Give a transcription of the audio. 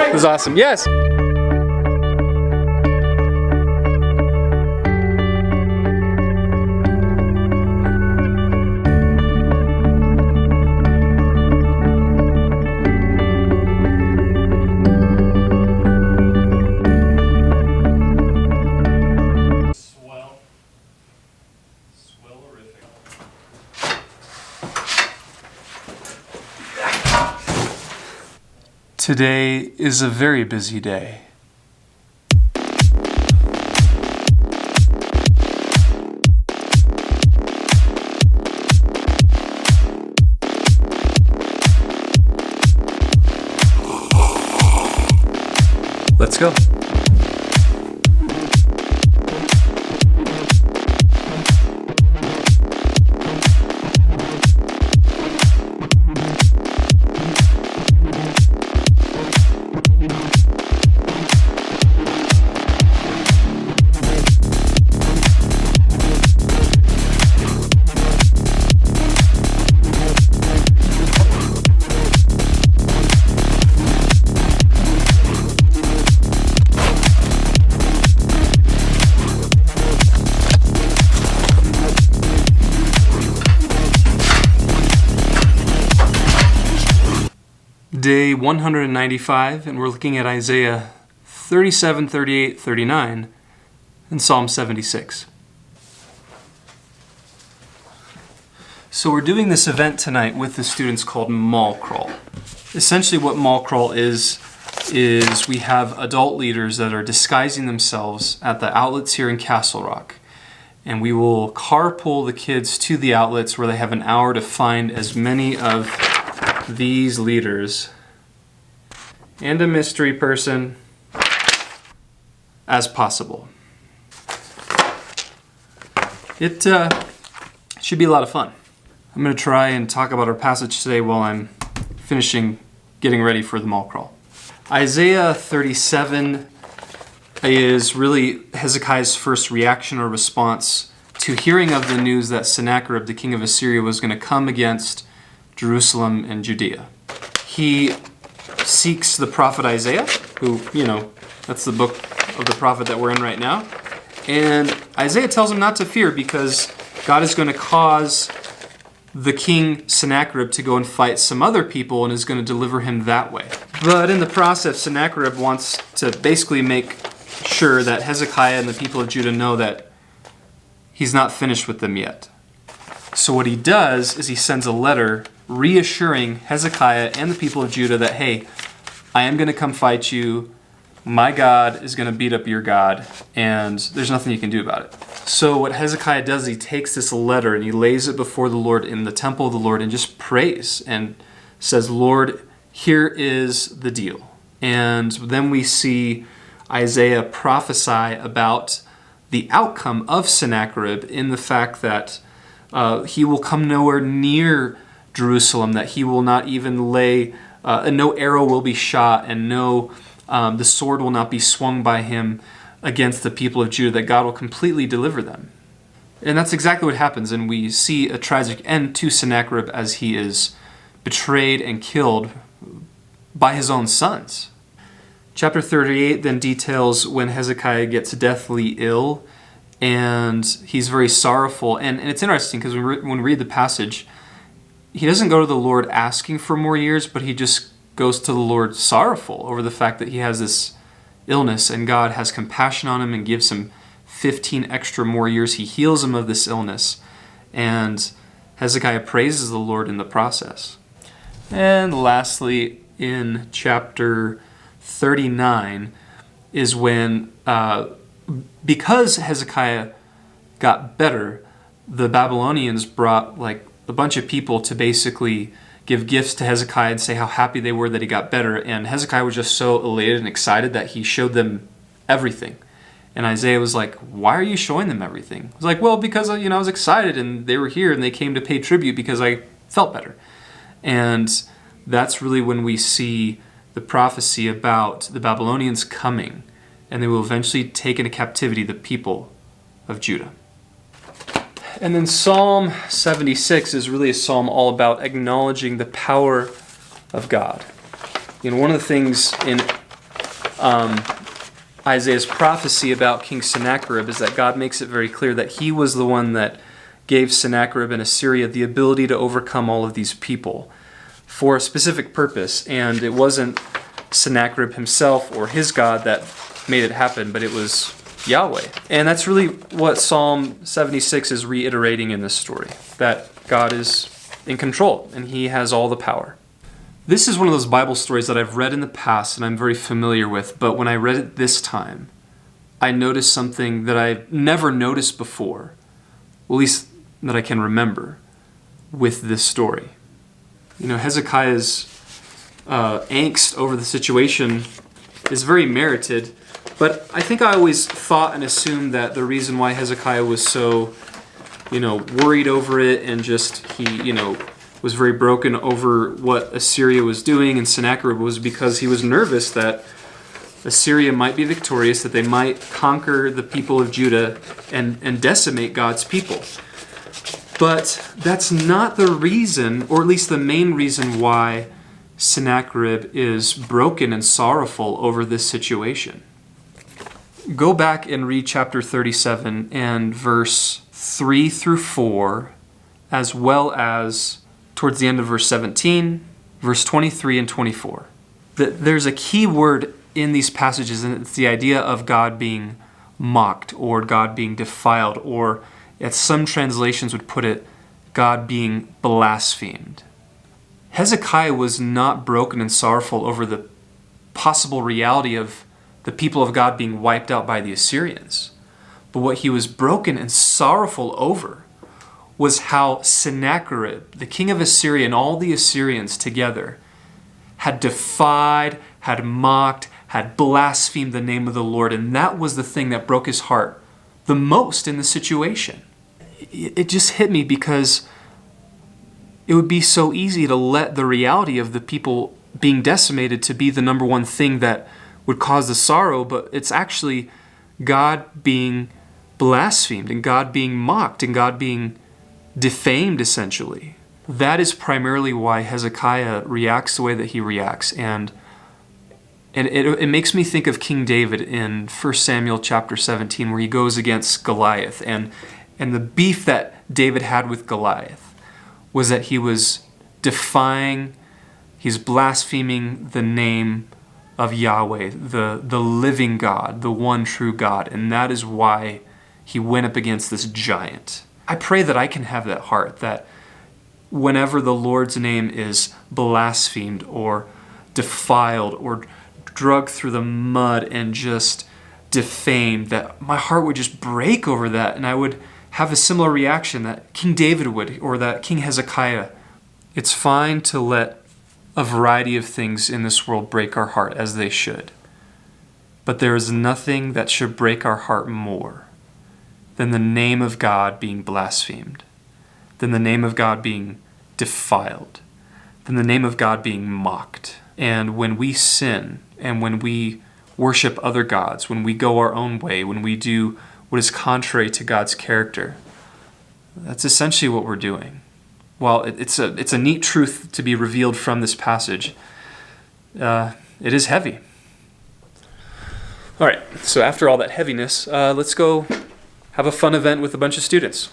It was awesome. Yes. Today is a very busy day. Let's go. Day 195, and we're looking at Isaiah 37, 38, 39, and Psalm 76. So we're doing this event tonight with the students called Mall Crawl. Essentially what Mall Crawl is we have adult leaders that are disguising themselves at the outlets here in Castle Rock. And we will carpool the kids to the outlets where they have an hour to find as many of these leaders and a mystery person as possible. It should be a lot of fun. I'm going to try and talk about our passage today while I'm finishing getting ready for the mall crawl. Isaiah 37 is really Hezekiah's first reaction or response to hearing of the news that Sennacherib, the king of Assyria, was going to come against Jerusalem and Judea. He seeks the prophet Isaiah, who, that's the book of the prophet that we're in right now. And Isaiah tells him not to fear because God is going to cause the king Sennacherib to go and fight some other people and is going to deliver him that way. But in the process, Sennacherib wants to basically make sure that Hezekiah and the people of Judah know that he's not finished with them yet. So what he does is he sends a letter reassuring Hezekiah and the people of Judah that, hey, I am going to come fight you. My God is going to beat up your God, and there's nothing you can do about it. So what Hezekiah does, he takes this letter and he lays it before the Lord in the temple of the Lord and just prays and says, Lord, here is the deal. And then we see Isaiah prophesy about the outcome of Sennacherib in the fact that he will come nowhere near Jerusalem, that he will not even lay, no arrow will be shot, and the sword will not be swung by him against the people of Judah, that God will completely deliver them. And that's exactly what happens, and we see a tragic end to Sennacherib as he is betrayed and killed by his own sons. Chapter 38 then details when Hezekiah gets deathly ill, and he's very sorrowful. And it's interesting because when we read the passage, he doesn't go to the Lord asking for more years, but he just goes to the Lord sorrowful over the fact that he has this illness, and God has compassion on him and gives him 15 extra more years. He heals him of this illness, and Hezekiah praises the Lord in the process. And lastly, in chapter 39 is when, because Hezekiah got better, the Babylonians brought a bunch of people to basically give gifts to Hezekiah and say how happy they were that he got better. And Hezekiah was just so elated and excited that he showed them everything. And Isaiah was like, why are you showing them everything? He was like, well, because I was excited and they were here and they came to pay tribute because I felt better. And that's really when we see the prophecy about the Babylonians coming, and they will eventually take into captivity the people of Judah. And then Psalm 76 is really a psalm all about acknowledging the power of God. One of the things in Isaiah's prophecy about King Sennacherib is that God makes it very clear that he was the one that gave Sennacherib and Assyria the ability to overcome all of these people for a specific purpose. And it wasn't Sennacherib himself or his God that made it happen, but it was Yahweh. And that's really what Psalm 76 is reiterating in this story, that God is in control and he has all the power. This is one of those Bible stories that I've read in the past and I'm very familiar with, but when I read it this time, I noticed something that I've never noticed before, at least that I can remember, with this story. You know, Hezekiah's angst over the situation is very merited, but I think I always thought and assumed that the reason why Hezekiah was so, worried over it and just he, was very broken over what Assyria was doing and Sennacherib was because he was nervous that Assyria might be victorious, that they might conquer the people of Judah and decimate God's people. But that's not the reason, or at least the main reason why Sennacherib is broken and sorrowful over this situation. Go back and read chapter 37 and verse 3 through 4, as well as towards the end of verse 17, verse 23 and 24. There's a key word in these passages, and it's the idea of God being mocked or God being defiled, or as some translations would put it, God being blasphemed. Hezekiah was not broken and sorrowful over the possible reality of the people of God being wiped out by the Assyrians. But what he was broken and sorrowful over was how Sennacherib, the king of Assyria, and all the Assyrians together had defied, had mocked, had blasphemed the name of the Lord. And that was the thing that broke his heart the most in the situation. It just hit me because it would be so easy to let the reality of the people being decimated to be the number one thing that would cause the sorrow, but it's actually God being blasphemed and God being mocked and God being defamed, essentially. That is primarily why Hezekiah reacts the way that he reacts. And it makes me think of King David in 1 Samuel chapter 17, where he goes against Goliath. And the beef that David had with Goliath was that he was defying, he's blaspheming the name of Yahweh, the living God, the one true God. And that is why he went up against this giant. I pray that I can have that heart, that whenever the Lord's name is blasphemed or defiled or dragged through the mud and just defamed, that my heart would just break over that, and I would have a similar reaction that King David would, or that King Hezekiah. It's fine to let a variety of things in this world break our heart, as they should. But there is nothing that should break our heart more than the name of God being blasphemed, than the name of God being defiled, than the name of God being mocked. And when we sin, and when we worship other gods, when we go our own way, when we do what is contrary to God's character, that's essentially what we're doing. While it's a neat truth to be revealed from this passage, it is heavy. All right, so after all that heaviness, let's go have a fun event with a bunch of students.